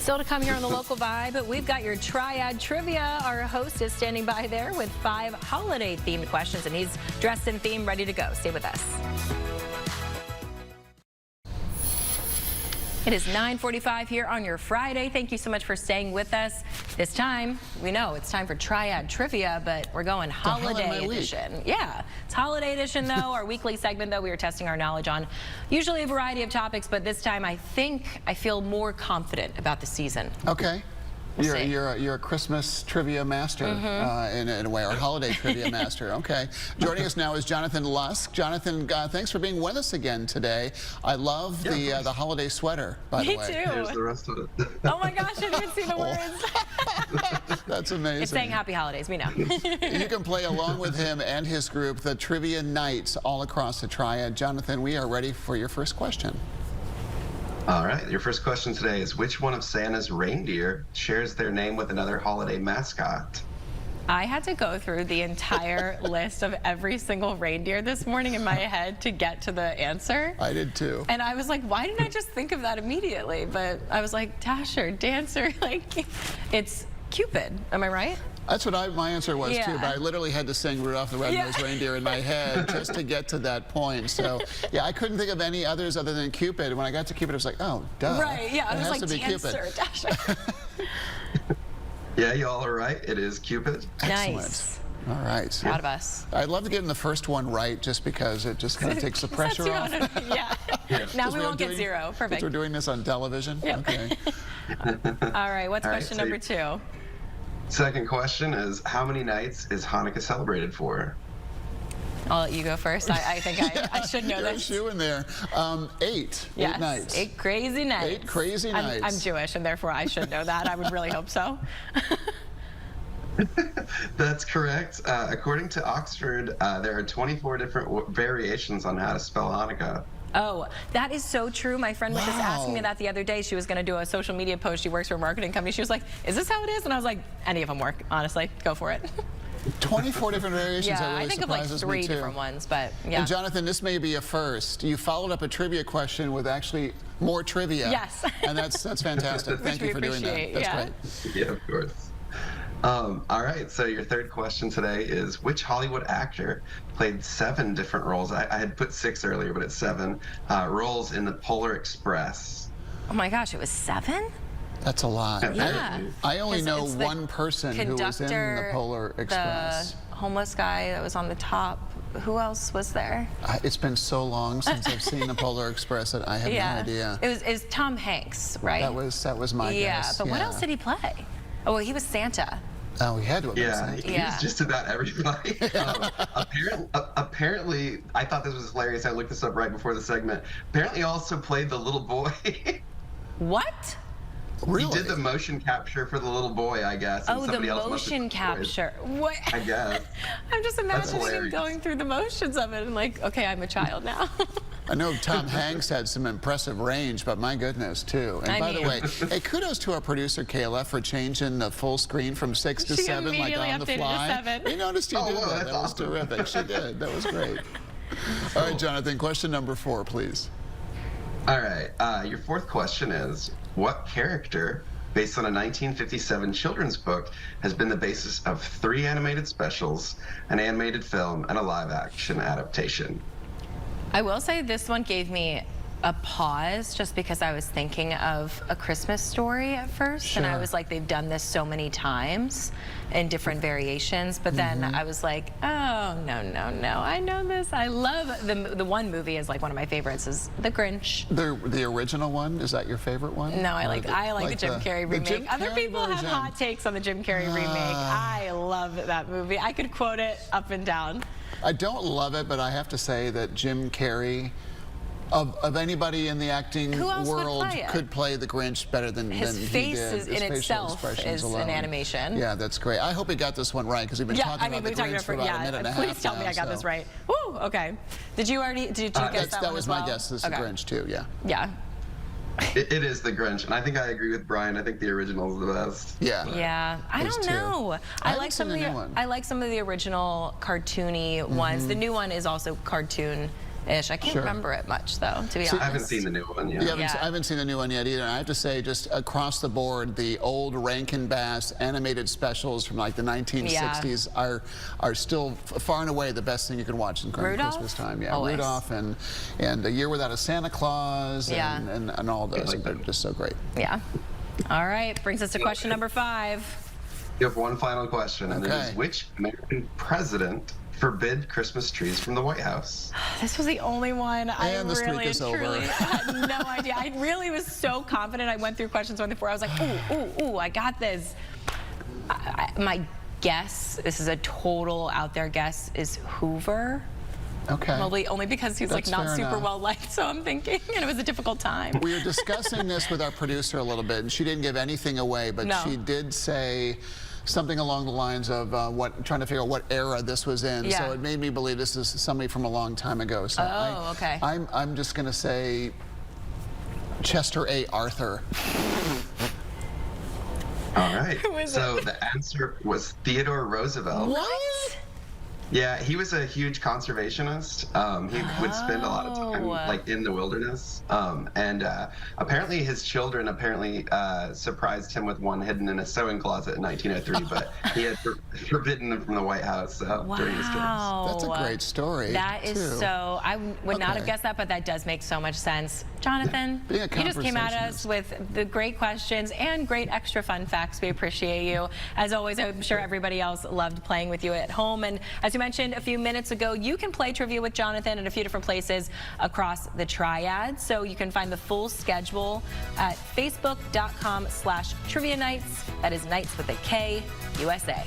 Still to come here on the Local Vibe, we've got your Triad Trivia. Our host is standing by there with 5 holiday-themed questions, and he's dressed in theme, ready to go. Stay with us. It is 9:45 here on your Friday. Thank you so much for staying with us. This time, we know it's time for Triad Trivia, but we're going holiday edition. Yeah, it's holiday edition though. Our weekly segment though, we are testing our knowledge on usually a variety of topics, but this time I feel more confident about the season. Okay. You're a Christmas trivia master in a way, or holiday trivia master. Okay. Joining us now is Jonathan Lusk. Jonathan, thanks for being with us again today. I love the holiday sweater, by the way. Me too. Here's the rest of it. Oh my gosh, I didn't even see the words. That's amazing. It's saying Happy Holidays, we know. You can play along with him and his group, the Trivia Nights, all across the Triad. Jonathan, we are ready for your first question. All right, your first question today is, which one of Santa's reindeer shares their name with another holiday mascot? I had to go through the entire list of every single reindeer this morning in my head to get to the answer. I did too. And I was like, why didn't I just think of that immediately? But I was like, Dasher, Dancer, like, it's Cupid. Am I right? That's what my answer was too, but I literally had to sing Rudolph the Red-Nosed Reindeer in my head just to get to that point. So, yeah, I couldn't think of any others other than Cupid. When I got to Cupid, I was like, oh, duh. Right, yeah, I was like, Dancer, Dasher. Yeah, you all are right. It is Cupid. Excellent. Nice. All right. Proud of us. I'd love to get in the first one right just because it just kind of takes the pressure off. Now we won't get 0. Perfect. We're doing this on television? Yep. Okay. All right, what's question number 2? Second question is, how many nights is Hanukkah celebrated for? I'll let you go first. I think I should know this. You're a shoe in there. 8. Yes, 8 nights. 8 crazy nights. 8 crazy nights. I'm Jewish, and therefore I should know that. I would really hope so. That's correct. According to Oxford, there are 24 different variations on how to spell Hanukkah. Oh, that is so true. My friend was just asking me that the other day. She was going to do a social media post. She works for a marketing company. She was like, is this how it is? And I was like, any of them work, honestly. Go for it. 24 different variations. Yeah, that really I think of like surprises 3 me too. different ones, but yeah. And Jonathan, this may be a first. You followed up a trivia question with actually more trivia. Yes. And that's fantastic. Thank you for doing that. That's great. Yeah, of course. All right, so your third question today is, which Hollywood actor played 7 different roles? I had put 6 earlier, but it's 7 roles in the Polar Express. Oh my gosh, it was 7? That's a lot. Yeah. I only know one person who was in the Polar Express. The homeless guy that was on the top. Who else was there? It's been so long since I've seen the Polar Express that I have no idea. It was Tom Hanks, right? That was my guess. But what else did he play? Oh, well, he was Santa. Oh, he had to have been Santa. Yeah, he's just about everybody. Apparently, I thought this was hilarious. I looked this up right before the segment. Apparently, he also played the little boy. What? Really? He did the motion capture for the little boy, I guess. Oh, the motion capture. What? I guess. I'm just imagining him going through the motions of it and like, okay, I'm a child now. I know Tom Hanks had some impressive range, but my goodness, too. And by the way, hey, kudos to our producer, Kayla, for changing the full screen from 6 to 7, like on the fly. We noticed you did that. That was terrific. She did. That was great. All right, Jonathan, question number 4, please. All right, your fourth question is, what character, based on a 1957 children's book, has been the basis of 3 animated specials, an animated film, and a live-action adaptation? I will say this one gave me a pause just because I was thinking of A Christmas Story at first, and I was like, they've done this so many times in different variations, but then I was like, oh, no, I know this. I love the one movie is like one of my favorites is The Grinch. The original one, is that your favorite one? No, I like the Jim Carrey remake. Other people have hot takes on the Jim Carrey remake. I love that movie. I could quote it up and down. I don't love it, but I have to say that Jim Carrey, of anybody in the acting world, could play the Grinch better than he did. His face in itself is an animation. Yeah, that's great. I hope he got this one right because we've been talking about the Grinch for about a minute and a half. Please tell me I got this right. Woo, okay. Did you guess that one? That was my guess. This is the Grinch too. Yeah. Yeah. It is the Grinch, and I think I agree with Brian. I think the original is the best. Yeah. Yeah. I don't know. I like some of the original cartoony ones. The new one is also cartoon I can't Sure. remember it much, though, to be honest. I haven't seen the new one yet. I haven't seen the new one yet either. And I have to say, just across the board, the old Rankin Bass animated specials from like the 1960s are still far and away the best thing you can watch in Christmas time. Yeah, Always. Rudolph and A Year Without a Santa Claus and all those. They're just so great. Yeah. All right, brings us to question number 5. You have one final question, and it is, which American president forbid Christmas trees from the White House? This was the only one. I the streak really, is over. truly had no idea. I really was so confident. I went through questions 1 through 4. I was like, ooh, I got this. My guess, this is a total out there guess, is Hoover. Okay. Probably only because he's That's like not fair super enough. well liked, so I'm thinking, and it was a difficult time. We were discussing this with our producer a little bit, and she didn't give anything away, but she did say something along the lines of trying to figure out what era this was in. Yeah. So it made me believe this is somebody from a long time ago. So okay. I'm just going to say Chester A. Arthur. All right. Who is so it? the answer was Theodore Roosevelt. What? Yeah, he was a huge conservationist. He would spend a lot of time like in the wilderness, and apparently his children surprised him with one hidden in a sewing closet in 1903, but he had forbidden them from the White House during his terms. That's a great story. That is too. so. I would not have guessed that, but that does make so much sense. Jonathan, Being a you just came at us conversationalist. with the great questions and great extra fun facts. We appreciate you. As always, I'm sure everybody else loved playing with you at home. And as you mentioned a few minutes ago, you can play trivia with Jonathan in a few different places across the Triad. So you can find the full schedule at facebook.com/trivia nights. That is Nights with a K, USA.